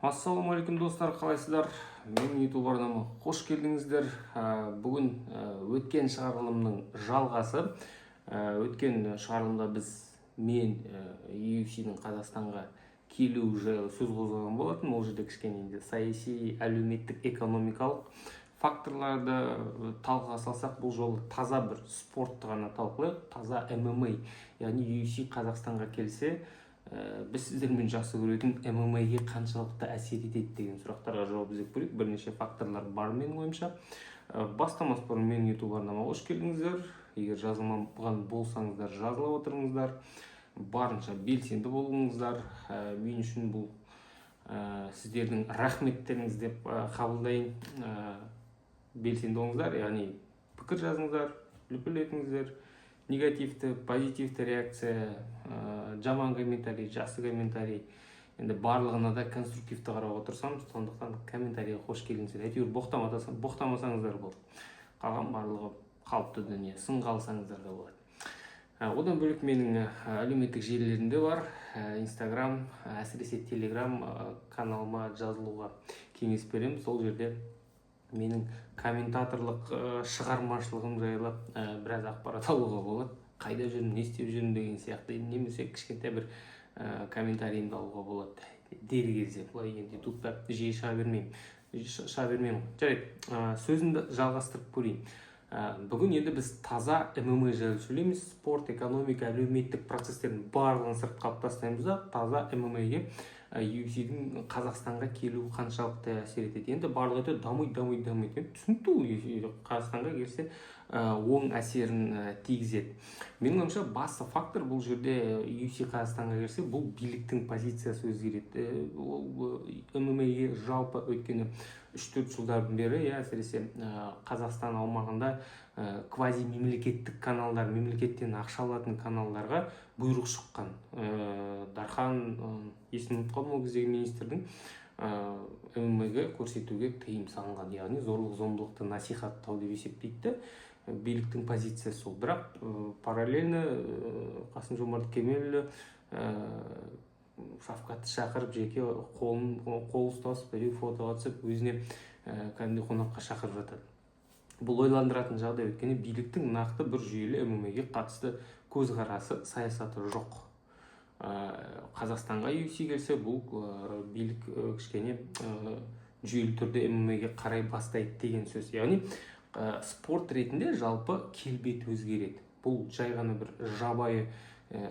Ассалаумағалейкум достар, қалайсыздар? Менің YouTube арнама қош келдіңіздер. Бүгін өткен шығарылымның жалғасы. Өткен шығарылымда мен UFC-дің Қазақстанға келу жайлы сөз қозғаған болатын. Ол жерде кішкене саяси, әлеуметтік, экономикалық факторларды талқыға салсақ, бұл жолы таза бір спортты ғана талқылайық. Таза ММА, яғни UFC Қазақстанға келсе, біз сіздермен жақсы көретін ММА-ге қаншалықты әсер етеді деген сұрақтарға жауап іздеп көрейік. Бірнеше факторлар бар менің ойымша. Бастамас бұрын менің YouTube арнама қош келдіңіздер. Егер жазылмаған болсаңыздар, жазылып отырыңыздар. Барынша белсенді болыңыздар. Мен үшін бұл сіздердің рахметтеріңіз деп қабылдайын. Белсенді болыңыздар, яғни пікір жазыңыздар, лүпіл етіңіздер. Негативті, позитивті реакция, жаман комментарий, жақсы комментарий. Енді барлығына да конструктивті қарауға тырысамыз, сондықтан комментарийға қош келдіңіздер. Әйтеуір боқтамасаңыздар болады. Қалған барлығы қалыпты дүние, сын қалсаңыздар да болады. Одан бөлек менің әлеуметтік желілерімде бар. Инстаграм, әсіресе Телеграм каналыма жазылуға кеңес беремін. Сол жерде менің комментаторлық шығармашылығым жайлы біраз ақпарат алуға болады. Қайда жүрмін, не істеп жүрмін деген сияқты, немесе кішкентай бір комментарийімді алуға болады. Дер кезде, былай енді ютубта жиі шыға бермеймін. Жарайды, сөзімді жалғастырып көрейін. Бүгін енді біз таза ММА жайлы сөйлейміз. Спорт, экономика, әлеуметтік процестердің барлығын сыртқа алып тастаймыз да, таза ММА-ге UFC-дің Қазақстанға келуі қаншалықты әсер етеді. Енді барлығы дамиды. Түсінікті, Қазақстанға келсе оң әсерін тигізеді. Менің ойымша басты фактор бұл жерде UFC Қазақстанға келсе, бұл биліктің позициясы өзгереді. Ол ММА-ге жалпы өткені 3-4 жылдан бері, әсіресе Қазақстан аумағында квази мемлекеттік каналдар, мемлекеттен ақша алатын каналдарға бұйрық шыққан. Дархан, есімін ұмытып қалдым, ол кездегі министрдің ММА-ға көрсетуге тыйым салынған, яғни зорлық-зомбылықты насихаттау деп есептейді. Биліктің позициясы сол. Бірақ параллельно Қасым-Жомарт Кемелұлы Шавкатты шақырып, жеке қол ұстасып, фотоға түсіп, өзіне кәдімгідей қонаққа шақырып жатады. Бұл ойландыратын жағдай, өйткені биліктің нақты бір жүйелі ММА-ге қатысты көзқарасы, саясаты жоқ. Қазақстанға UFC келсе, бұл билік кішкене жүйелі түрде ММА-ге қарай бастайды деген сөз. Яғни спорт ретінде жалпы келбет өзгереді. Бұл жай ғана бір жабайы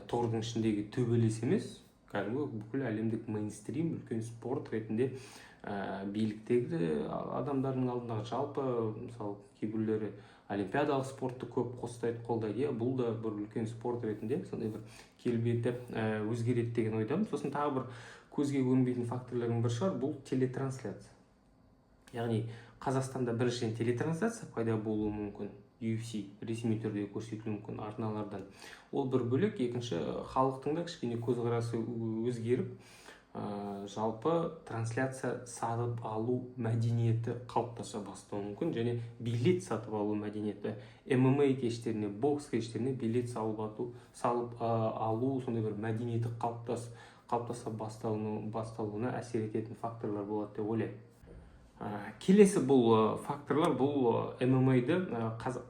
тордың ішіндегі төбелес емес, кәдімгі бүкіл әлемдік мейнстрим үлкен спорт ретінде биліктегі адамдардың алдындағы жалпы, мысалы, кейбіреулері олимпиадалық спортты көп қостайды, қолдайды. Бұл да бір үлкен спорт ретінде сондай бір келбеті өзгереді деген ойдамын. Сосын тағы бір көзге көрінбейтін факторлардың бір шығар, бұл телетрансляция. Яғни Қазақстанда біріншіден телетрансляция пайда болуы мүмкін, UFC ресми түрде көрсетілуі мүмкін арналардан. Ол бір бөлек. Екінші, халықтың да кішкене көзқарасы өзгеріп, жалпы трансляция сатып алу мәдениеті қалыптаса бастауы мүмкін, және билет сатып алу мәдениеті, ММА кештеріне, бокс кештеріне билет салып алу сондай бір мәдениеті қалыптаса басталуына әсер ететін факторлар болады деп ойлаймын. Келесі бұл факторлар, бұл ММА-ды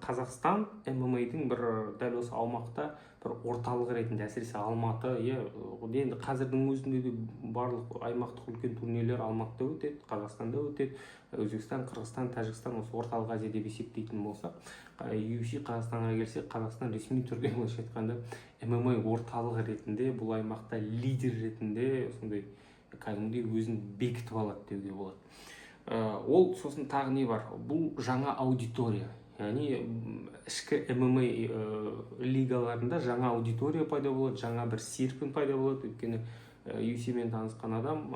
Қазақстан ММА-дің бір дәл осы аумақта бір орталық ретінде, әсіресе Алматы, енді қазірдің өзінде де барлық аймақтық үлкен турнирлер Алматыда өтеді, Қазақстанда өтеді, Өзбекстан, Қырғызстан, Тәжікстан, осы орталық Азия деп есептейтін болсақ, UFC Қазақстанға келсе, Қазақстан ресми түрде былайша айтқанда ММА орталық ретінде, бұл аймақта лидер ретінде сондай кәдімгідей өзін бекітіп алады деуге болады. Ол сосын тағы не бар? Бұл жаңа аудитория. Яғни ішкі ММА лигаларында жаңа аудитория пайда болады, жаңа бір серпін пайда болады. Өйткені UFC-мен танысқан адам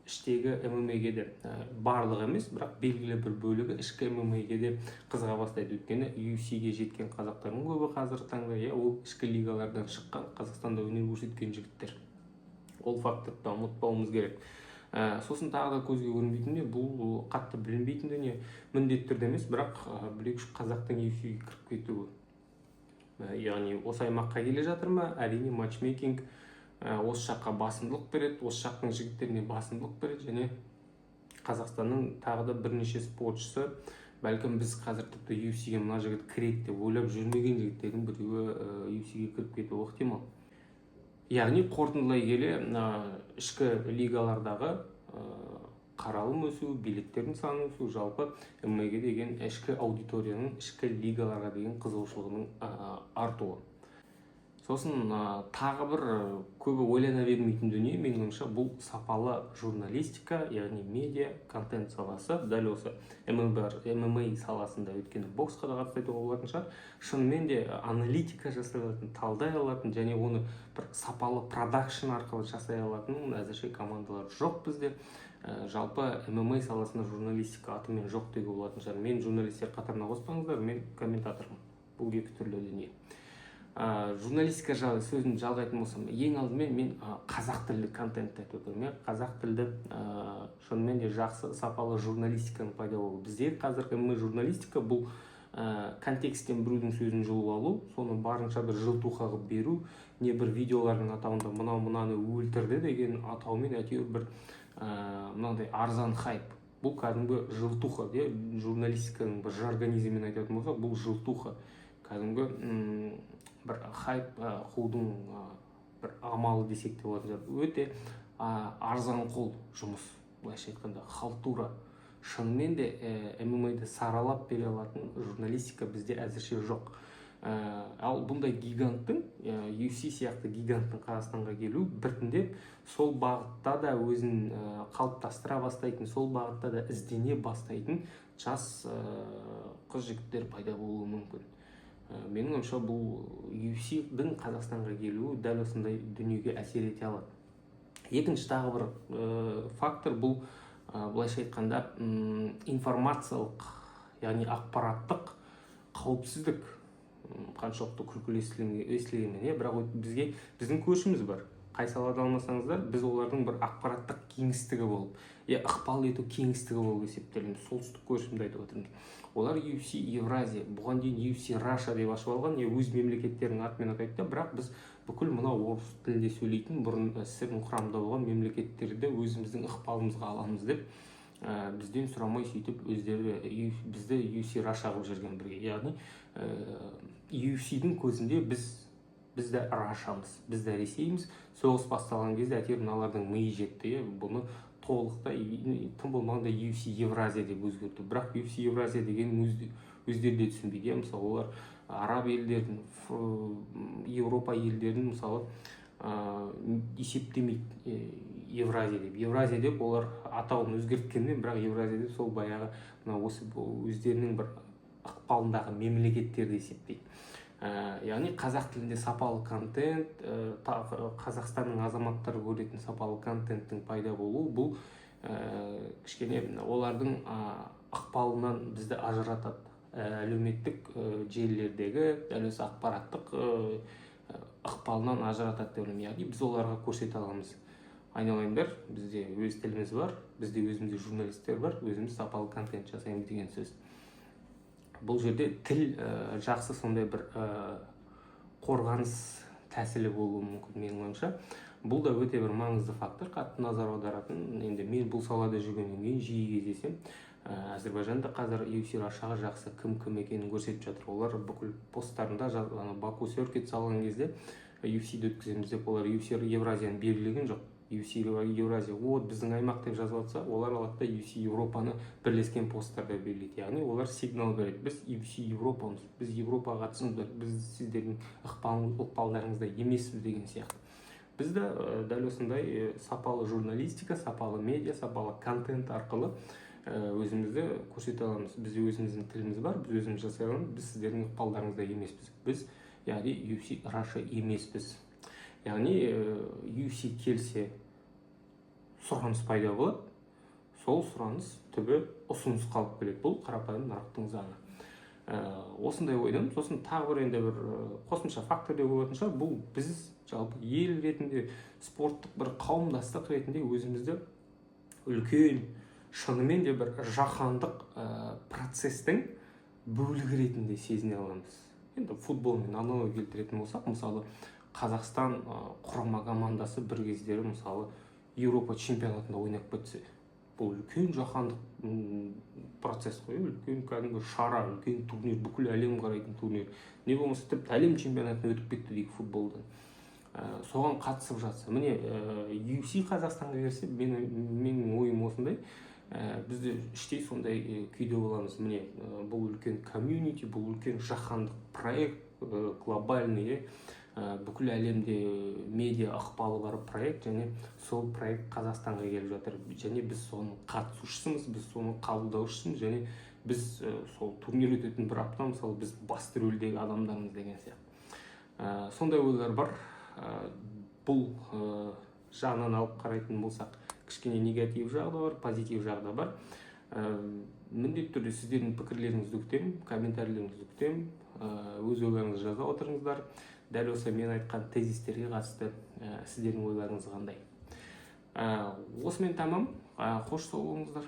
іштегі ММА-ге де барлығы емес, бірақ белгілі бір бөлігі ішкі ММА-ге де қызыға бастайды. Өйткені UFC-ге жеткен қазақтардың көбі қазіргі таңда ол ішкі лигалардан шыққан, Қазақстанда өнер көрсеткен жігіттер. Ол факторды ұмытпауымыз керек. Сосын тағы да көзге көрінбейтін, бұл қатты білінбейтін дүние, міндетті түрде емес, бірақ бір-екі қазақтың UFC-ге кіріп кетуі. Яғни осы аймаққа келе жатыр ма? Әрине матчмейкинг осы жаққа басымдылық береді, осы жақтың жігіттеріне басымдылық береді, және Қазақстанның тағы да бірнеше спортшысы, бәлкім біз қазір тіпті UFC-ге мына жігіт кіреді деп ойлап жүрмеген жігіттердің біреуі UFC-ге кіріп кетуі ықтимал. Яғни қорытындылай келе, ішкі лигалардағы қаралым өсу, билеттердің саны өсу, жалпы ММА-ге деген ішкі аудиторияның, ішкі лигаларға деген қызығушылығының артуы. Сосын тағы бір көбі ойлана бермейтін дүние, менің ойымша, бұл сапалы журналистика, яғни медиа, контент саласы. Дәл осы ММА саласында, өйткені боксқа да қатысты айтуға болатын шығар, шынымен де аналитика жасай алатын, талдай алатын, және оны бір сапалы продакшн арқылы жасай алатын әзірше командалар жоқ бізде. Жалпы ММА саласында журналистика атымен жоқ деуге болатын шығар. Мен журналистер қатарына қоспаңыздар, мен комментатормын. Бұл екі түрлі дүние. Журналистика жайлы сөзін жалғайтын болсам, ең алдымен мен қазақ тілді контентті айтып отырмын. Қазақ тілді шынымен де жақсы сапалы журналистиканың пайда болуы. Бізде қазір ММА журналистика бұл контексттен біреудің сөзін жұлып алу, соны барынша бір жылтуға қылып беру, не бір видеолардың атауында мынаны өлтірді деген атаумен әйтеуір бір мынандай арзан хайп. Бұл кәдімгі жылтуға, журналистиканың бір жаргонизммен айтатын болса, бұл жылтуға. Кәдімгі бір хайп қудың бір амалы десек те болатын шығар. Өте арзан қол жұмыс, былайша айтқанда халтура. Шынымен де ММА-ды саралап бере алатын журналистика бізде әзірше жоқ. Ал бұндай гиганттың, UFC сияқты гиганттың Қазақстанға келу біртіндеп сол бағытта да өзін қалыптастыра бастайтын, сол бағытта да іздене бастайтын жас қыз-жігіттер пайда болуы мүмкін. Менің ойымша, бұл UFC-дің Қазақстанға келуі дәл осындай дүниеге әсер ете алады. Екінші тағы бір фактор, бұл былайша айтқанда информациялық, яғни ақпараттық қауіпсіздік. Қаншалықты күлкілі естілгенмен, бірақ біздің көшіміз бар. Қай салада алмасаңыздар, біз олардың бір ақпараттық кеңістігі болып, ықпал ету кеңістігі болып есептелеміз. Солтүстік көшімді айтып отырмыз. Олар UFC Евразия, бұған дейін UFC Раша деп ашып алған, өз мемлекеттерінің атымен атайды, бірақ біз бүкіл мына орыс тілінде сөйлейтін бұрын СССР құрамында болған мемлекеттерді өзіміздің ықпалымызға аламыз деп бізден сұрамай сөйтіп өздері бізді UFC Раша қылып жүрген бірге. Яғни UFC-дің көзінде біз де Рашамыз, біз де Ресейміз. Соғыс басталған кезде әйтеуір мыналардың миы жетті, бұны толықтай тым болмағанда UFC Евразия деп өзгертті. Бірақ UFC Евразия деген өздері де түсінбейді. Мысалы, олар араб елдерін, Европа елдерін мысалы есептемейді Евразия деп. Евразия деп олар атауын өзгерткенмен, бірақ Евразия деп сол баяғы осы өздерінің бір ықпалындағы мемлекеттерді есептейді. Яғни қазақ тілінде сапалы контент, Қазақстанның азаматтары көретін сапалы контенттің пайда болуы, бұл кішкене олардың ықпалынан бізді ажыратады. Әлеуметтік желілердегі дәл осы ақпараттық ықпалынан ажыратады деп ойлаймын. Яғни біз оларға көрсете аламыз. Айналайындар, бізде өз тіліміз бар, бізде өзімізде журналистер бар, өзіміз сапалы контент жасаймыз деген сөз. Бұл жерде тіл жақсы сондай бір қорғаныс тәсілі болуы мүмкін менің ойымша. Бұл да өте бір маңызды фактор, қатты назар аударатын. Енді мен бұл салада жүргеннен кейін жиі кездесем. Әзербайжанда қазір UFC Рашаға жақсы кім екенін көрсетіп жатыр. Олар бүкіл посттарында Баку Серкет салған кезде UFC-ді өткіземіз деп, олар UFC Евразияны белгілеген жоқ. UFC Евразия, біздің аймақ деп жазып жатса, олар алады да UFC Европаны бірлескен посттарда белгілейді. Яғни олар сигнал береді. Біз UFC Европамыз, біз Европаға қатысымыз, біз сіздердің ықпалдарыңызда емеспіз деген сияқты. Біз де дәл осындай сапалы журналистика, сапалы медиа, сапалы контент арқылы өзімізді көрсете аламыз. Бізде өзіміздің тіліміз бар, біз өзіміз жасай аламыз, біз сіздердің ықпалдарыңызда емеспіз. Біз, яғни UFC Раша емеспіз. Яғни UFC келсе сұраныс пайда болады, сол сұраныс түбі ұсыныс қалып келеді. Бұл қарапайым нарықтың заңы. Осындай ойдамын. Сосын тағы бір енді бір қосымша фактор деп болатын шығар. Бұл біз жалпы ел ретінде, спорттық бір қауымдастық ретінде өзімізді үлкен, шынымен де бір жаһандық процестің бөлігі ретінде сезіне аламыз. Енді футболмен аналог келтіретін болсақ, мысалы Қазақстан құрама командасы бір кездері мысалы Еуропа чемпионатында ойнап кетсе, бұл үлкен жаһандық процесс қой, үлкен кәдімгі шара, үлкен турнир, бүкіл әлем қарайтын турнир. Не болмаса тіпті әлем чемпионатына өтіп кетті дейік футболдан. Соған қатысып жатса, міне UFC Қазақстанға келсе, менің ойым осындай. Бізде іштей сондай күйде боламыз. Міне бұл үлкен комьюнити, бұл үлкен жаһандық проект, глобальный, бүкіл әлемде медиа ықпалы бар проект, және сол проект Қазақстанға келіп жатыр. Және біз соның қатысушысымыз, біз соның қабылдаушысымыз, және біз сол турнир өтетін бір апта, мысалы біз басты рөлдегі адамдармыз деген сияқты. Сондай ойлар бар. Бұл жағынан алып қарайтын болсақ, кішкене негатив жағы да бар, позитив жағы да бар. Міндетті түрде сіздердің пікірлеріңізді күтемін, комментарийлеріңізді күтемін, өз ойларыңызды жаза отырыңыздар. Дәл осы мен айтқан тезистерге қатысты сіздердің ойларыңыз қандай? Осымен тамам. Қош сау болыңыздар.